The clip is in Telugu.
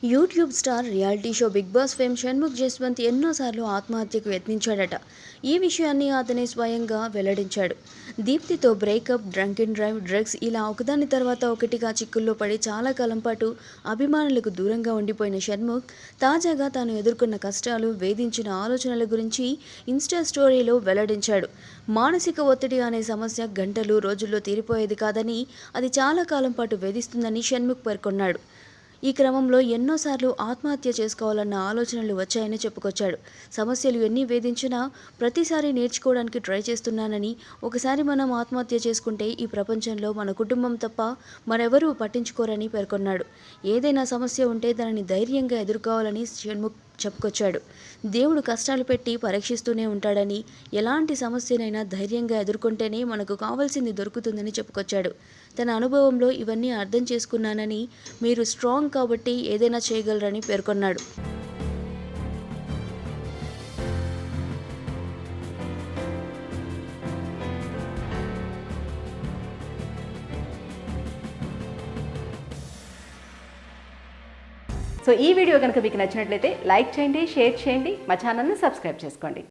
YouTube star reality show Bigg Boss fame Shanmukh Jaswanth ఎన్నోసార్లు ఆత్మహత్యకు యత్నించాడట. ఈ విషయాన్ని అతనే స్వయంగా వెల్లడించాడు. దీప్తితో breakup, drunk and drive, drugs ఇలా ఒకదాని తర్వాత ఒకటిగా చిక్కుల్లో పడి చాలా కాలం పాటు అభిమానులకు దూరంగా ఉండిపోయిన షణ్ముఖ్ తాజాగా తాను ఎదుర్కొన్న కష్టాలు, వేధించిన ఆలోచనల గురించి ఇన్స్టా స్టోరీలో వెల్లడించాడు. మానసిక ఒత్తిడి అనే సమస్య గంటలు, రోజుల్లో తీరిపోయేది కాదని, అది చాలా కాలం పాటు వేధిస్తుందని షణ్ముఖ్ పేర్కొన్నాడు. ఈ క్రమంలో ఎన్నోసార్లు ఆత్మహత్య చేసుకోవాలన్న ఆలోచనలు వచ్చాయని చెప్పుకొచ్చాడు. సమస్యలు ఎన్ని వేధించినా ప్రతిసారి నేర్చుకోవడానికి ట్రై చేస్తున్నానని, ఒకసారి మనం ఆత్మహత్య చేసుకుంటే ఈ ప్రపంచంలో మన కుటుంబం తప్ప మరెవరూ పట్టించుకోరని పేర్కొన్నాడు. ఏదైనా సమస్య ఉంటే దానిని ధైర్యంగా ఎదుర్కోవాలని షణ్ముఖ్ చెప్పుకొచ్చాడు. దేవుడు కష్టాలు పెట్టి పరీక్షిస్తూనే ఉంటాడని, ఎలాంటి సమస్యనైనా ధైర్యంగా ఎదుర్కొంటేనే మనకు కావాల్సింది దొరుకుతుందని చెప్పుకొచ్చాడు. తన అనుభవంలో ఇవన్నీ అర్థం చేసుకున్నానని, మీరు స్ట్రాంగ్ కాబట్టి ఏదైనా చేయగలరని పేర్కొన్నాడు. సో ఈ వీడియో కనుక మీకు నచ్చినట్లయితే లైక్ చేయండి, షేర్ చేయండి, మా ఛానల్ని సబ్స్క్రైబ్ చేసుకోండి.